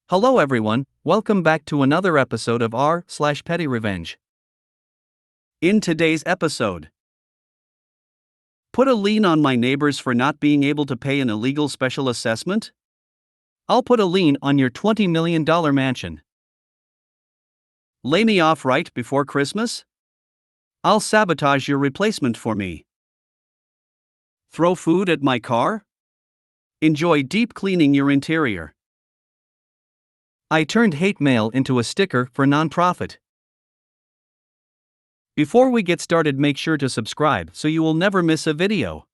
Hello everyone, welcome back to another episode of r/PettyRevenge. In today's episode, put a lien on my neighbors for not being able to pay an illegal special assessment? I'll put a lien on your $20 million mansion. Lay me off right before Christmas? I'll sabotage your replacement for me. Throw food at my car? Enjoy deep cleaning your interior. I turned hate mail into a sticker for nonprofit. Before we get started, make sure to subscribe so you will never miss a video.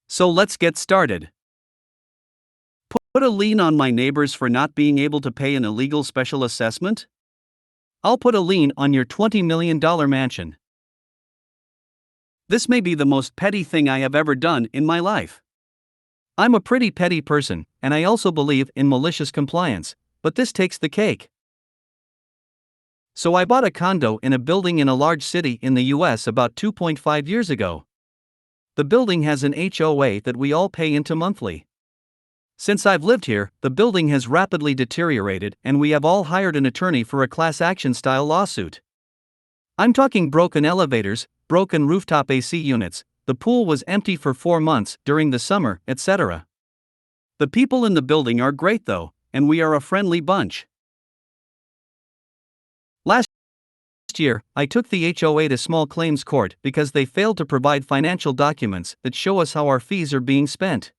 So let's get started. Put a lien on my neighbors for not being able to pay an illegal special assessment? I'll put a lien on your $20 million mansion. This may be the most petty thing I have ever done in my life. I'm a pretty petty person, and I also believe in malicious compliance, but this takes the cake. So I bought a condo in a building in a large city in the US about 2.5 years ago. The building has an HOA that we all pay into monthly. Since I've lived here, the building has rapidly deteriorated and we have all hired an attorney for a class action style lawsuit. I'm talking broken elevators, broken rooftop AC units, the pool was empty for 4 months during the summer, etc. The people in the building are great though, and we are a friendly bunch. Last year, I took the HOA to small claims court because they failed to provide financial documents that show us how our fees are being spent.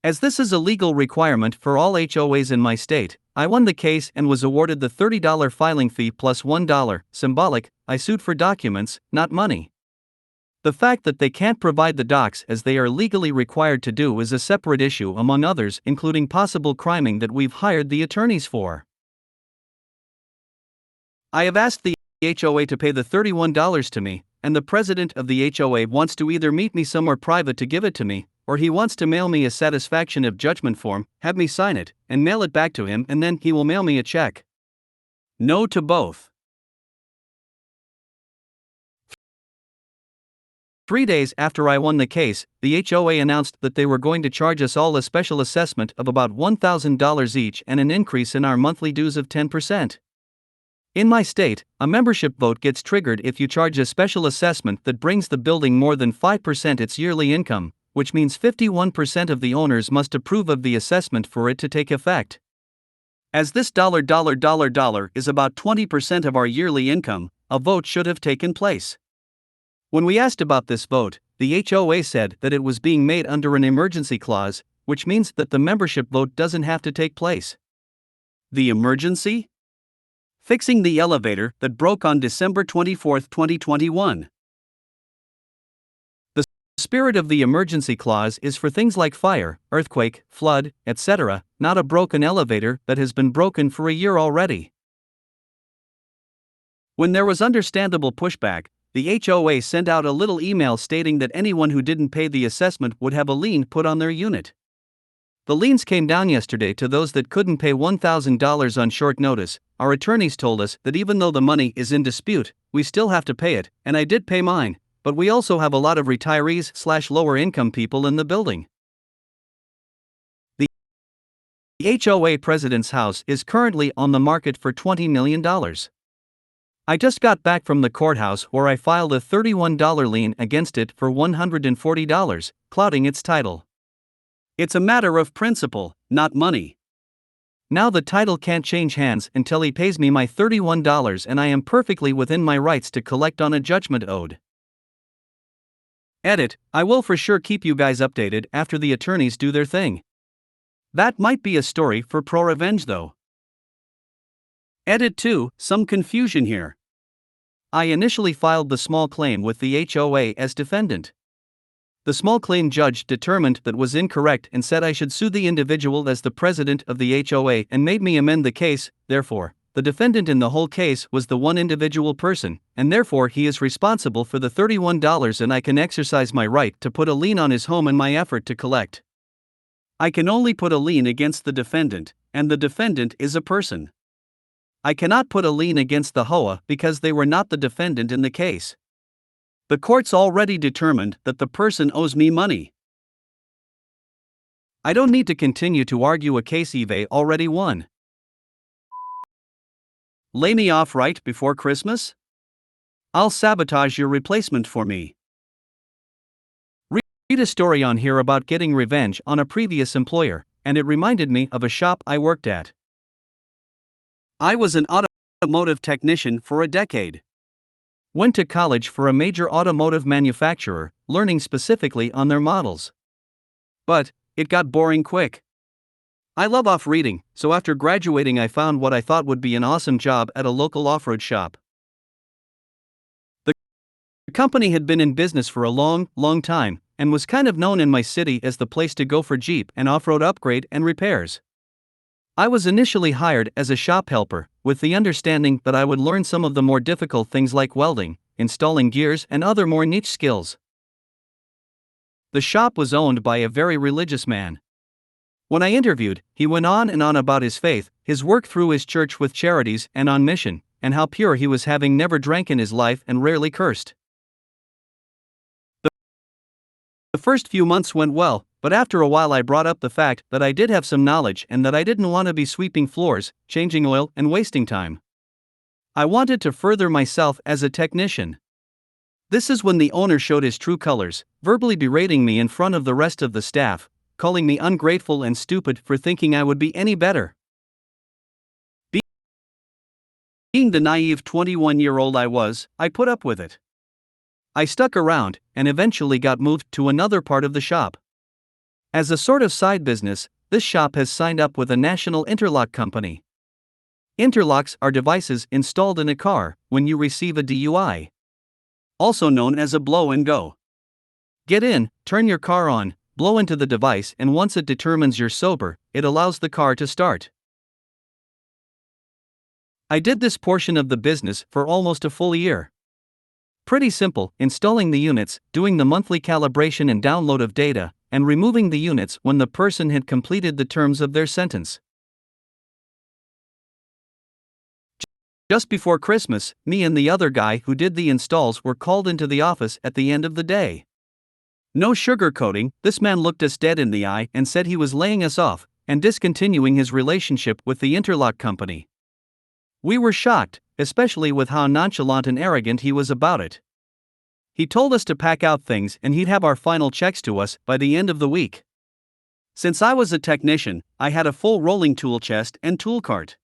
As this is a legal requirement for all HOAs in my state, I won the case and was awarded the $30 filing fee plus $1, symbolic. I sued for documents, not money. The fact that they can't provide the docs as they are legally required to do is a separate issue among others, including possible criming that we've hired the attorneys for. I have asked the HOA to pay the $31 to me, and the president of the HOA wants to either meet me somewhere private to give it to me, or he wants to mail me a satisfaction of judgment form, have me sign it, and mail it back to him, and then he will mail me a check. No to both. 3 days after I won the case, the HOA announced that they were going to charge us all a special assessment of about $1,000 each and an increase in our monthly dues of 10%. In my state, a membership vote gets triggered if you charge a special assessment that brings the building more than 5% its yearly income, which means 51% of the owners must approve of the assessment for it to take effect. As this $$ is about 20% of our yearly income, a vote should have taken place. When we asked about this vote, the HOA said that it was being made under an emergency clause, which means that the membership vote doesn't have to take place. The emergency? Fixing the elevator that broke on December 24, 2021. The spirit of the emergency clause is for things like fire, earthquake, flood, etc., not a broken elevator that has been broken for a year already. When there was understandable pushback, the HOA sent out a little email stating that anyone who didn't pay the assessment would have a lien put on their unit. The liens came down yesterday to those that couldn't pay $1,000 on short notice. Our attorneys told us that even though the money is in dispute, we still have to pay it, and I did pay mine, but we also have a lot of retirees/lower income people in the building. The HOA president's house is currently on the market for $20 million. I just got back from the courthouse where I filed a $31 lien against it for $140, clouding its title. It's a matter of principle, not money. Now the title can't change hands until he pays me my $31, and I am perfectly within my rights to collect on a judgment owed. Edit: I will for sure keep you guys updated after the attorneys do their thing. That might be a story for PettyRevenge though. Edit 2, some confusion here. I initially filed the small claim with the HOA as defendant. The small claim judge determined that was incorrect and said I should sue the individual as the president of the HOA and made me amend the case. Therefore, the defendant in the whole case was the one individual person, and therefore he is responsible for the $31, and I can exercise my right to put a lien on his home in my effort to collect. I can only put a lien against the defendant, and the defendant is a person. I cannot put a lien against the HOA because they were not the defendant in the case. The courts already determined that the person owes me money. I don't need to continue to argue a case Eve already won. Lay me off right before Christmas? I'll sabotage your replacement for me. Read a story on here about getting revenge on a previous employer, and it reminded me of a shop I worked at. I was an automotive technician for a decade. Went to college for a major automotive manufacturer, learning specifically on their models. But it got boring quick. I love off-roading, so after graduating I found what I thought would be an awesome job at a local off-road shop. The company had been in business for a long time, and was kind of known in my city as the place to go for Jeep and off-road upgrade and repairs. I was initially hired as a shop helper, with the understanding that I would learn some of the more difficult things like welding, installing gears and other more niche skills. The shop was owned by a very religious man. When I interviewed, he went on and on about his faith, his work through his church with charities and on mission, and how pure he was, having never drank in his life and rarely cursed. The first few months went well, but after a while I brought up the fact that I did have some knowledge and that I didn't want to be sweeping floors, changing oil, and wasting time. I wanted to further myself as a technician. This is when the owner showed his true colors, verbally berating me in front of the rest of the staff, calling me ungrateful and stupid for thinking I would be any better. Being the naive 21-year-old I was, I put up with it. I stuck around, and eventually got moved to another part of the shop. As a sort of side business, this shop has signed up with a national interlock company. Interlocks are devices installed in a car when you receive a DUI. Also known as a blow and go. Get in, turn your car on, blow into the device, and once it determines you're sober, it allows the car to start. I did this portion of the business for almost a full year. Pretty simple, installing the units, doing the monthly calibration and download of data, and removing the units when the person had completed the terms of their sentence. Just before Christmas, me and the other guy who did the installs were called into the office at the end of the day. No sugarcoating, this man looked us dead in the eye and said he was laying us off and discontinuing his relationship with the interlock company. We were shocked, especially with how nonchalant and arrogant he was about it. He told us to pack out things and he'd have our final checks to us by the end of the week. Since I was a technician, I had a full rolling tool chest and tool cart.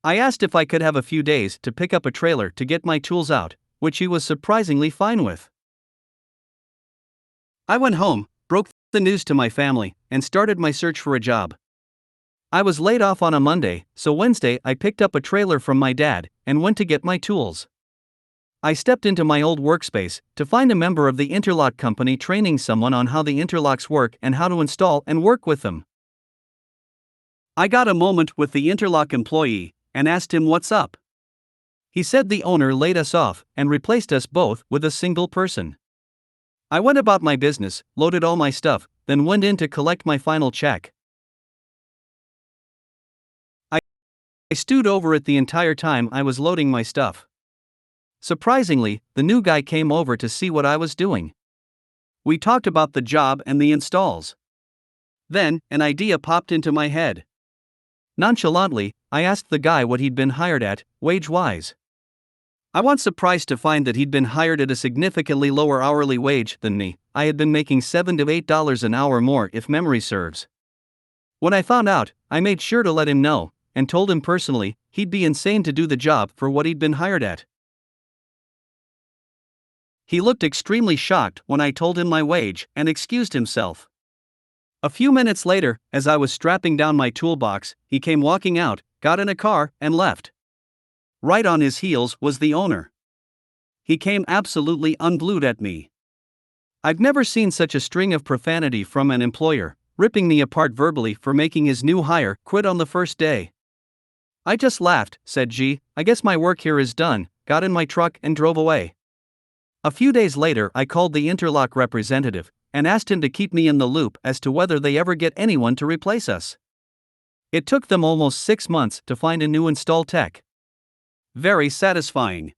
I asked if I could have a few days to pick up a trailer to get my tools out, which he was surprisingly fine with. I went home, broke the news to my family, and started my search for a job. I was laid off on a Monday, so Wednesday I picked up a trailer from my dad and went to get my tools. I stepped into my old workspace to find a member of the interlock company training someone on how the interlocks work and how to install and work with them. I got a moment with the interlock employee and asked him what's up. He said the owner laid us off and replaced us both with a single person. I went about my business, loaded all my stuff, then went in to collect my final check. I stewed over it the entire time I was loading my stuff. Surprisingly, the new guy came over to see what I was doing. We talked about the job and the installs. Then, an idea popped into my head. Nonchalantly, I asked the guy what he'd been hired at, wage-wise. I was surprised to find that he'd been hired at a significantly lower hourly wage than me. I had been making $7 to $8 an hour more if memory serves. When I found out, I made sure to let him know, and told him personally he'd be insane to do the job for what he'd been hired at. He looked extremely shocked when I told him my wage and excused himself. A few minutes later, as I was strapping down my toolbox, he came walking out, got in a car, and left. Right on his heels was the owner. He came absolutely unglued at me. I've never seen such a string of profanity from an employer, ripping me apart verbally for making his new hire quit on the first day. I just laughed, said, "Gee, I guess my work here is done," got in my truck and drove away. A few days later I called the interlock representative and asked him to keep me in the loop as to whether they ever get anyone to replace us. It took them almost 6 months to find a new install tech. Very satisfying.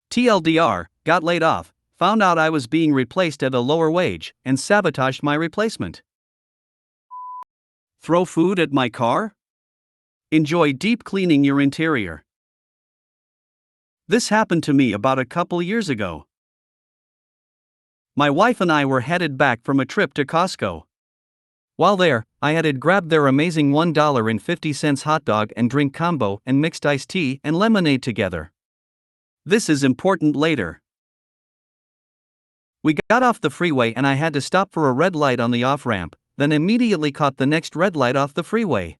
TLDR, got laid off, found out I was being replaced at a lower wage, and sabotaged my replacement. Throw food at my car? Enjoy deep cleaning your interior. This happened to me about a couple years ago. My wife and I were headed back from a trip to Costco. While there, I had grabbed their amazing $1.50 hot dog and drink combo and mixed iced tea and lemonade together. This is important later. We got off the freeway and I had to stop for a red light on the off-ramp, then immediately caught the next red light off the freeway.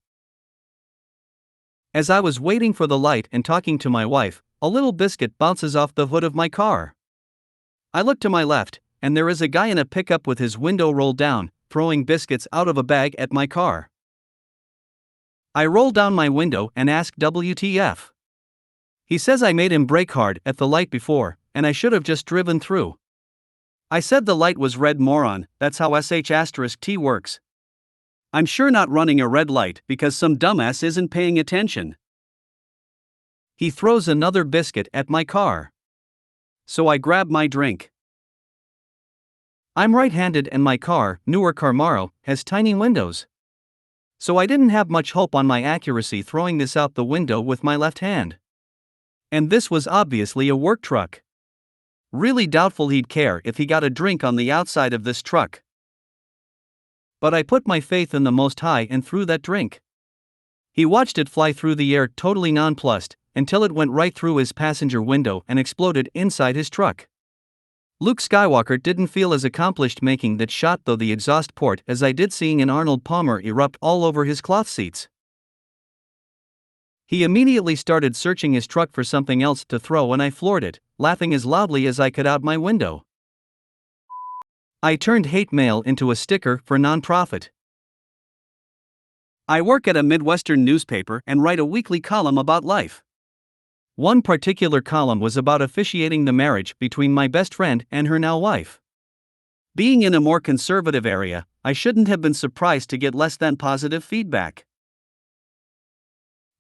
As I was waiting for the light and talking to my wife, a little biscuit bounces off the hood of my car. I look to my left, and there is a guy in a pickup with his window rolled down, throwing biscuits out of a bag at my car. I roll down my window and ask WTF. He says I made him brake hard at the light before, and I should have just driven through. I said the light was red, moron, that's how sh*T works. I'm sure not running a red light because some dumbass isn't paying attention. He throws another biscuit at my car. So I grab my drink. I'm right-handed and my car, newer Camaro, has tiny windows. So I didn't have much hope on my accuracy throwing this out the window with my left hand. And this was obviously a work truck. Really doubtful he'd care if he got a drink on the outside of this truck. But I put my faith in the Most High and threw that drink. He watched it fly through the air totally nonplussed, until it went right through his passenger window and exploded inside his truck. Luke Skywalker didn't feel as accomplished making that shot though the exhaust port as I did seeing an Arnold Palmer erupt all over his cloth seats. He immediately started searching his truck for something else to throw and I floored it, laughing as loudly as I could out my window. I turned hate mail into a sticker for nonprofit. I work at a Midwestern newspaper and write a weekly column about life. One particular column was about officiating the marriage between my best friend and her now wife. Being in a more conservative area, I shouldn't have been surprised to get less than positive feedback.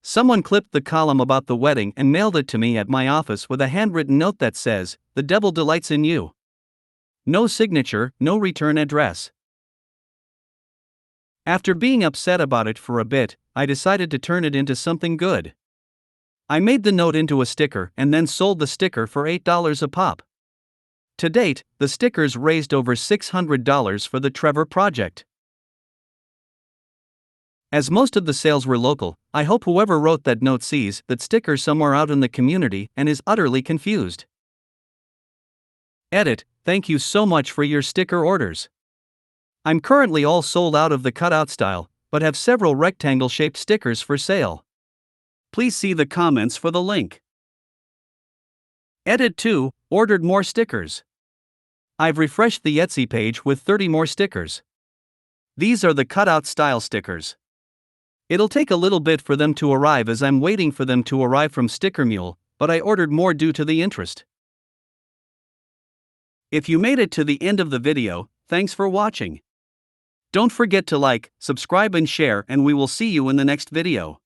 Someone clipped the column about the wedding and mailed it to me at my office with a handwritten note that says, "The devil delights in you." No signature, no return address. After being upset about it for a bit, I decided to turn it into something good. I made the note into a sticker and then sold the sticker for $8 a pop. To date, the stickers raised over $600 for the Trevor Project. As most of the sales were local, I hope whoever wrote that note sees that sticker somewhere out in the community and is utterly confused. Edit, thank you so much for your sticker orders. I'm currently all sold out of the cutout style, but have several rectangle-shaped stickers for sale. Please see the comments for the link. Edit 2, ordered more stickers. I've refreshed the Etsy page with 30 more stickers. These are the cutout style stickers. It'll take a little bit for them to arrive as I'm waiting for them to arrive from Sticker Mule, but I ordered more due to the interest. If you made it to the end of the video, thanks for watching. Don't forget to like, subscribe and share, and we will see you in the next video.